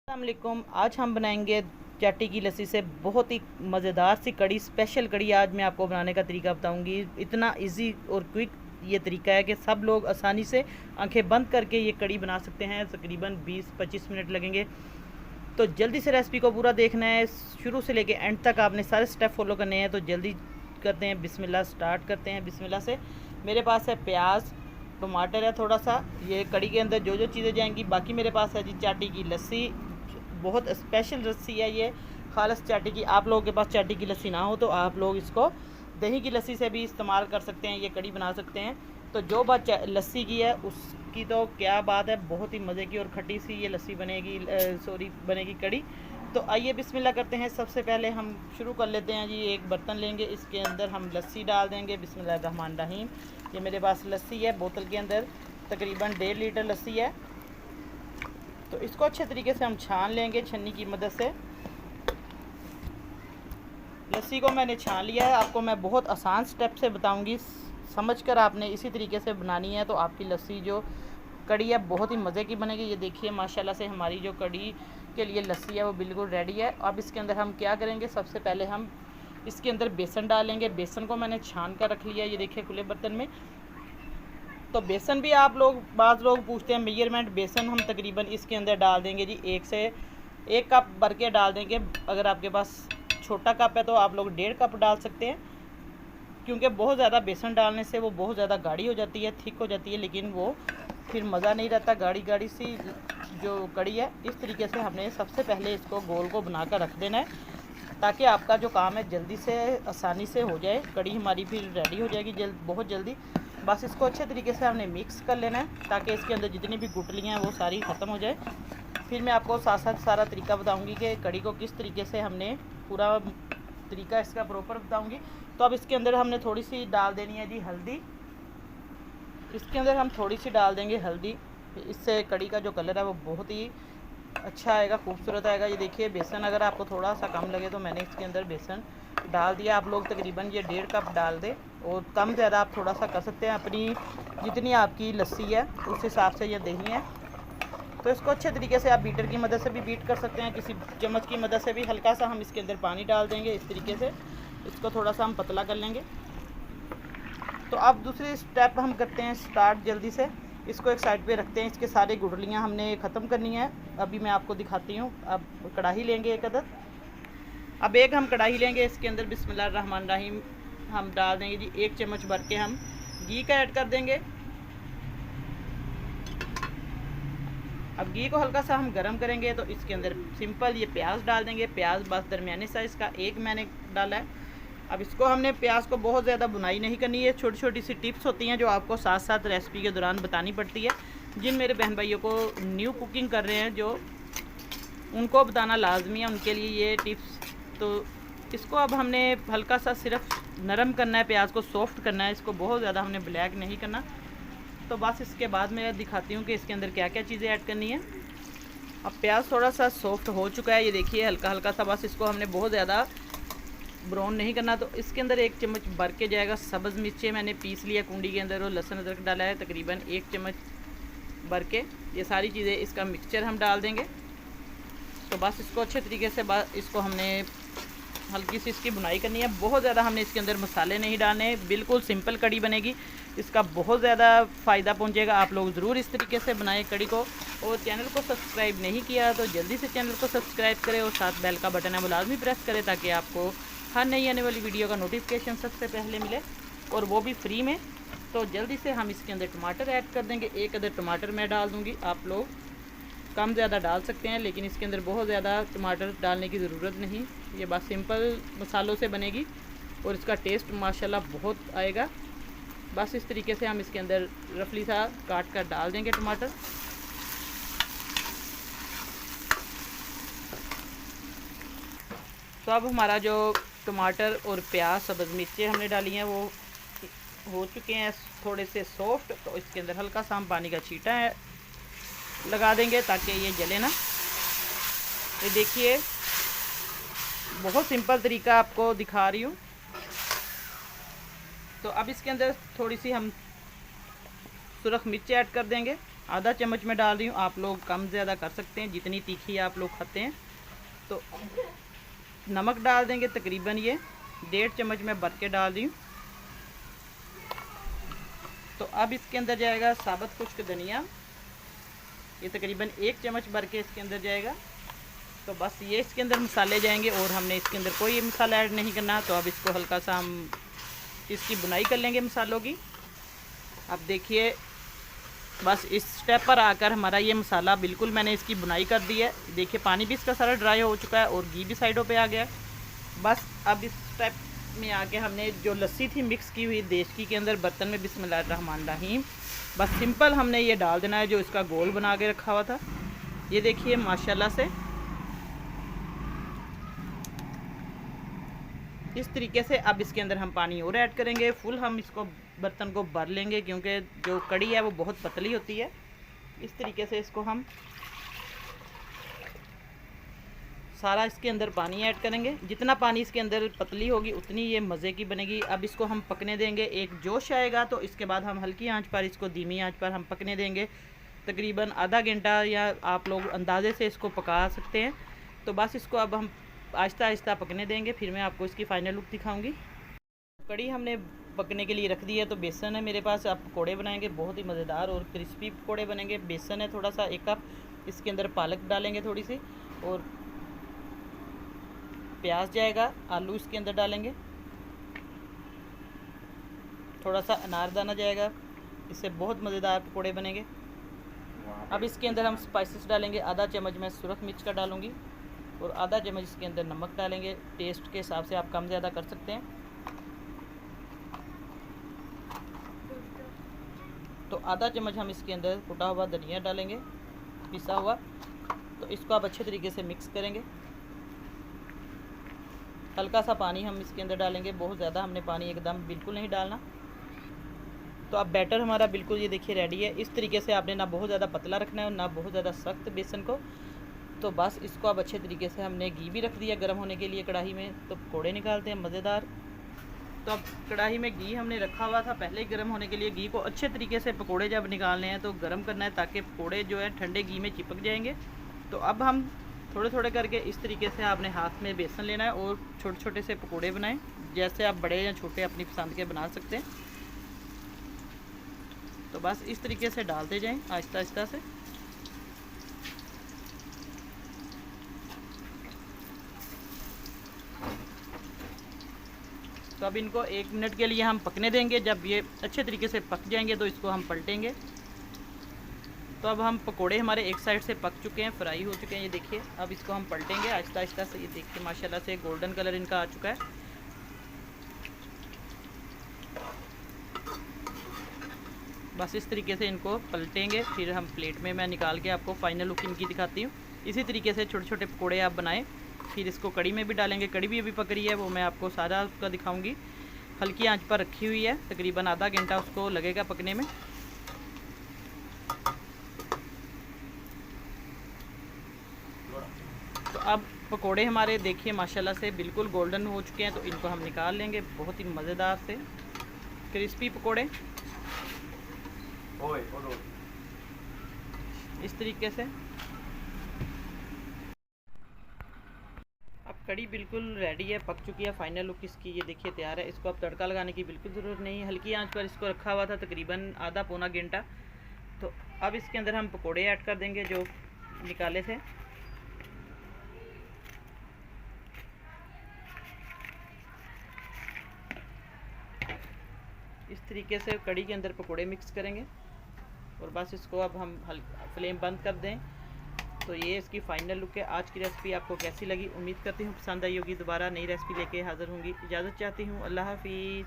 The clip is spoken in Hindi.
अस्सलामुअलैकुम। आज हम बनाएंगे चाटी की लस्सी से बहुत ही मज़ेदार सी कड़ी, स्पेशल कड़ी। आज मैं आपको बनाने का तरीका बताऊंगी। इतना इजी और क्विक ये तरीका है कि सब लोग आसानी से आंखें बंद करके ये कड़ी बना सकते हैं। तकरीबन 20-25 मिनट लगेंगे। तो जल्दी से रेसिपी को पूरा देखना है, शुरू से लेके एंड तक आपने सारे स्टेप फॉलो करने हैं। तो जल्दी करते हैं, बिस्मिल्लाह स्टार्ट करते हैं बिस्मिल्लाह से। मेरे पास है प्याज, टमाटर है थोड़ा सा। ये कड़ी के अंदर जो जो चीज़ें जाएंगी। बाकी मेरे पास है जी चाटी की लस्सी, बहुत स्पेशल लस्सी है ये, खालस चाटी की। आप लोगों के पास चाटी की लस्सी ना हो तो आप लोग इसको दही की लस्सी से भी इस्तेमाल कर सकते हैं, ये कड़ी बना सकते हैं। तो जो बात लस्सी की है उसकी तो क्या बात है, बहुत ही मज़े की और खट्टी सी ये लस्सी बनेगी, बनेगी कड़ी। तो आइए बिस्मिल्लाह करते हैं। सबसे पहले हम शुरू कर लेते हैं जी। एक बर्तन लेंगे, इसके अंदर हम लस्सी डाल देंगे। बिस्मिल्लाहिर्रहमानिर्रहीम। ये मेरे पास लस्सी है, बोतल के अंदर तकरीबन 1.5 लीटर लस्सी है। तो इसको अच्छे तरीके से हम छान लेंगे छन्नी की मदद से। लस्सी को मैंने छान लिया है। आपको मैं बहुत आसान स्टेप से बताऊंगी, समझकर आपने इसी तरीके से बनानी है। तो आपकी लस्सी जो कड़ी है बहुत ही मज़े की बनेगी। ये देखिए माशाल्लाह से हमारी जो कड़ी के लिए लस्सी है वो बिल्कुल रेडी है। अब इसके अंदर हम क्या करेंगे, सबसे पहले हम इसके अंदर बेसन डालेंगे। बेसन को मैंने छान कर रख लिया, ये देखिए खुले बर्तन में। तो बेसन भी आप लोग, बाज़ लोग पूछते हैं मेजरमेंट। बेसन हम तकरीबन इसके अंदर डाल देंगे जी 1 कप भर के डाल देंगे। अगर आपके पास छोटा कप है तो आप लोग 1.5 कप डाल सकते हैं, क्योंकि बहुत ज़्यादा बेसन डालने से वो बहुत ज़्यादा गाढ़ी हो जाती है, थिक हो जाती है, लेकिन वो फिर मज़ा नहीं रहता। गाढ़ी गाढ़ी सी जो कड़ी है, इस तरीके से हमने सबसे पहले इसको गोल को बना कर रख देना है, ताकि आपका जो काम है जल्दी से आसानी से हो जाए। कड़ी हमारी फिर रेडी हो जाएगी बहुत जल्दी। बस इसको अच्छे तरीके से हमने मिक्स कर लेना है, ताकि इसके अंदर जितनी भी गुठलियाँ हैं वो सारी ख़त्म हो जाए। फिर मैं आपको साथ साथ सारा तरीका बताऊंगी कि कड़ी को किस तरीके से हमने, पूरा तरीका इसका प्रॉपर बताऊंगी। तो अब इसके अंदर हमने थोड़ी सी डाल देनी है जी हल्दी। इसके अंदर हम थोड़ी सी डाल देंगे हल्दी, इससे कड़ी का जो कलर है वो बहुत ही अच्छा आएगा, खूबसूरत आएगा। ये देखिए बेसन अगर आपको थोड़ा सा कम लगे तो मैंने इसके अंदर बेसन डाल दिया। आप लोग तकरीबन ये 1.5 कप डाल दें, और कम ज़्यादा आप थोड़ा सा कर सकते हैं, अपनी जितनी आपकी लस्सी है उस हिसाब से ये दही है। तो इसको अच्छे तरीके से आप बीटर की मदद से भी बीट कर सकते हैं, किसी चम्मच की मदद से भी। हल्का सा हम इसके अंदर पानी डाल देंगे, इस तरीके से इसको थोड़ा सा हम पतला कर लेंगे। तो अब दूसरी स्टेप हम करते हैं स्टार्ट जल्दी से। इसको एक साइड पे रखते हैं, इसके सारे गुठलियाँ हमने ख़त्म करनी है। अभी मैं आपको दिखाती हूँ। अब कढ़ाई लेंगे एक अदद। अब एक हम कढ़ाई लेंगे, इसके अंदर बिस्मिल्लाहिर्रहमानिर्रहीम हम डाल देंगे जी 1 चम्मच भर के हम घी का ऐड कर देंगे। अब घी को हल्का सा हम गरम करेंगे तो इसके अंदर सिंपल ये प्याज डाल देंगे। प्याज बस दरमियाने साइज़ का एक मैंने डाला है। अब इसको हमने प्याज को बहुत ज़्यादा भुनाई नहीं करनी है। छोटी छोटी सी टिप्स होती हैं जो आपको साथ साथ रेसिपी के दौरान बतानी पड़ती है। जिन मेरे बहन भाइयों को न्यू कुकिंग कर रहे हैं, जो उनको बताना लाजमी है, उनके लिए ये टिप्स। तो इसको अब हमने हल्का सा सिर्फ नरम करना है, प्याज को सॉफ्ट करना है, इसको बहुत ज़्यादा हमने ब्लैक नहीं करना। तो बस इसके बाद मैं दिखाती हूँ कि इसके अंदर क्या क्या चीज़ें ऐड करनी है। अब प्याज थोड़ा सा सॉफ्ट हो चुका है, ये देखिए हल्का हल्का सा। बस इसको हमने बहुत ज़्यादा ब्राउन नहीं करना। तो इसके अंदर 1 चम्मच भर के जाएगा सब्ज़ मिर्चें मैंने पीस लिया कुंडी के अंदर, और लहसुन अदरक डाला है तकरीबन 1 चम्मच भर के। ये सारी चीज़ें, इसका मिक्सचर हम डाल देंगे। तो बस इसको अच्छे तरीके से इसको हमने हल्की सी इसकी बुनाई करनी है। बहुत ज़्यादा हमने इसके अंदर मसाले नहीं डालने, बिल्कुल सिंपल कड़ी बनेगी। इसका बहुत ज़्यादा फ़ायदा पहुंचेगा। आप लोग ज़रूर इस तरीके से बनाएं कड़ी को। और चैनल को सब्सक्राइब नहीं किया तो जल्दी से चैनल को सब्सक्राइब करें, और साथ बेल का बटन है वो लाजमी प्रेस करें, ताकि आपको हर नई आने वाली वीडियो का नोटिफिकेशन सबसे पहले मिले, और वो भी फ्री में। तो जल्दी से हम इसके अंदर टमाटर ऐड कर देंगे। 1 अदर टमाटर मैं डाल दूँगी, आप लोग कम ज़्यादा डाल सकते हैं, लेकिन इसके अंदर बहुत ज़्यादा टमाटर डालने की ज़रूरत नहीं। ये बस सिंपल मसालों से बनेगी और इसका टेस्ट माशाल्लाह बहुत आएगा। बस इस तरीके से हम इसके अंदर रफली सा काट कर डाल देंगे टमाटर। तो अब हमारा जो टमाटर और प्याज, सब्ज़ मिर्चें हमने डाली हैं वो हो चुके हैं थोड़े से सॉफ्ट। तो इसके अंदर हल्का सा हम पानी का छींटा है लगा देंगे, ताकि ये जले ना। ये देखिए बहुत सिंपल तरीका आपको दिखा रही हूँ। तो अब इसके अंदर थोड़ी सी हम सुरख मिर्च ऐड कर देंगे। आधा चम्मच में डाल रही हूँ, आप लोग कम ज़्यादा कर सकते हैं जितनी तीखी आप लोग खाते हैं। तो नमक डाल देंगे तकरीबन ये 1.5 चम्मच में भर के डाल रही हूँ। तो अब इसके अंदर जाएगा साबुत खुश्क धनिया, ये तकरीबन 1 चम्मच भर के इसके अंदर जाएगा। तो बस ये इसके अंदर मसाले जाएंगे और हमने इसके अंदर कोई मसाला ऐड नहीं करना। तो अब इसको हल्का सा हम इसकी बुनाई कर लेंगे मसालों की। अब देखिए बस इस स्टेप पर आकर हमारा ये मसाला बिल्कुल मैंने इसकी बुनाई कर दी है। देखिए पानी भी इसका सारा ड्राई हो चुका है और घी भी साइडों पे आ गया है। बस अब इस स्टेप में आके हमने जो लस्सी थी मिक्स की हुई देशकी के अंदर बर्तन में बिस्मिल्लाहिर्रहमानिर्रहीम बस सिंपल हमने ये डाल देना है जो इसका गोल बना के रखा हुआ था। ये देखिए माशाल्लाह से इस तरीके से। अब इसके अंदर हम पानी और ऐड करेंगे, फुल हम इसको बर्तन को भर लेंगे क्योंकि जो कड़ी है वो बहुत पतली होती है। इस तरीके से इसको हम सारा इसके अंदर पानी ऐड करेंगे। जितना पानी इसके अंदर पतली होगी उतनी ये मज़े की बनेगी। अब इसको हम पकने देंगे, एक जोश आएगा तो इसके बाद हम हल्की आंच पर इसको धीमी आंच पर हम पकने देंगे तकरीबन आधा घंटा, या आप लोग अंदाजे से इसको पका सकते हैं। तो बस इसको अब हम आहिस्ता आहिस्ता पकने देंगे, फिर मैं आपको इसकी फ़ाइनल लुक दिखाऊंगी। कड़ी हमने पकने के लिए रख दी है। तो बेसन है मेरे पास, आप पकोड़े बनाएंगे बहुत ही मज़ेदार और क्रिस्पी पकोड़े बनेंगे। बेसन है थोड़ा सा 1 कप, इसके अंदर पालक डालेंगे थोड़ी सी, और प्याज जाएगा, आलू इसके अंदर डालेंगे, थोड़ा सा अनारदाना जाएगा, इससे बहुत मज़ेदार पकोड़े बनेंगे। अब इसके अंदर हम स्पाइसेस डालेंगे, आधा चम्मच मैं सुरख मिर्च का डालूंगी और आधा चम्मच इसके अंदर नमक डालेंगे। टेस्ट के हिसाब से आप कम ज़्यादा कर सकते हैं। तो आधा चम्मच हम इसके अंदर कुटा हुआ धनिया डालेंगे, पिसा हुआ। तो इसको आप अच्छे तरीके से मिक्स करेंगे। हल्का सा पानी हम इसके अंदर डालेंगे, बहुत ज़्यादा हमने पानी एकदम बिल्कुल नहीं डालना। तो अब बैटर हमारा बिल्कुल ये देखिए रेडी है। इस तरीके से आपने ना बहुत ज़्यादा पतला रखना है और ना बहुत ज़्यादा सख्त बेसन को। तो बस इसको अब अच्छे तरीके से हमने घी भी रख दिया गर्म होने के लिए कढ़ाई में। तो पकौड़े निकालते हैं मज़ेदार। तो अब कढ़ाई में घी हमने रखा हुआ था पहले ही गर्म होने के लिए। घी को अच्छे तरीके से पकोड़े जब निकालने हैं तो गर्म करना है ताकि पकोड़े जो है ठंडे घी में चिपक जाएंगे। तो अब हम थोड़े थोड़े करके इस तरीके से आपने हाथ में बेसन लेना है और छोटे छोटे से पकोड़े बनाएं। जैसे आप बड़े या छोटे अपनी पसंद के बना सकते हैं। तो बस इस तरीके से डालते जाएं आहिस्ता आहिस्ता से। तो अब इनको 1 मिनट के लिए हम पकने देंगे। जब ये अच्छे तरीके से पक जाएंगे तो इसको हम पलटेंगे। तो अब हम पकोड़े हमारे एक साइड से पक चुके हैं, फ्राई हो चुके हैं, ये देखिए। अब इसको हम पलटेंगे आहिस्ता आहिस्ता से। ये देखिए माशाल्लाह से गोल्डन कलर इनका आ चुका है। बस इस तरीके से इनको पलटेंगे, फिर हम प्लेट में मैं निकाल के आपको फ़ाइनल लुक इनकी दिखाती हूँ। इसी तरीके से छोटे छोटे पकोड़े आप बनाएं। फिर इसको कड़ी में भी डालेंगे। कड़ी भी अभी पक रही है, वो मैं आपको सारा उसका दिखाऊंगी। हल्की आंच पर रखी हुई है, तकरीबन आधा घंटा उसको लगेगा पकने में। तो अब पकोड़े हमारे देखिए माशाल्लाह से बिल्कुल गोल्डन हो चुके हैं। तो इनको हम निकाल लेंगे। बहुत ही मज़ेदार से क्रिस्पी पकोड़े इस तरीके से। अब कड़ी बिल्कुल रेडी है, पक चुकी है। फाइनल लुक इसकी ये देखिए तैयार है। इसको अब तड़का लगाने की बिल्कुल ज़रूरत नहीं है। हल्की आंच पर इसको रखा हुआ था तकरीबन आधा पौना घंटा। तो अब इसके अंदर हम पकोड़े ऐड कर देंगे जो निकाले थे। इस तरीके से कड़ी के अंदर पकोड़े मिक्स करेंगे और बस इसको अब हम फ्लेम बंद कर दें। तो ये इसकी फ़ाइनल लुक है। आज की रेसिपी आपको कैसी लगी? उम्मीद करती हूँ पसंद आई होगी। दोबारा नई रेसिपी लेके हाज़िर होंगी। इजाज़त चाहती हूँ। अल्लाह हाफिज़।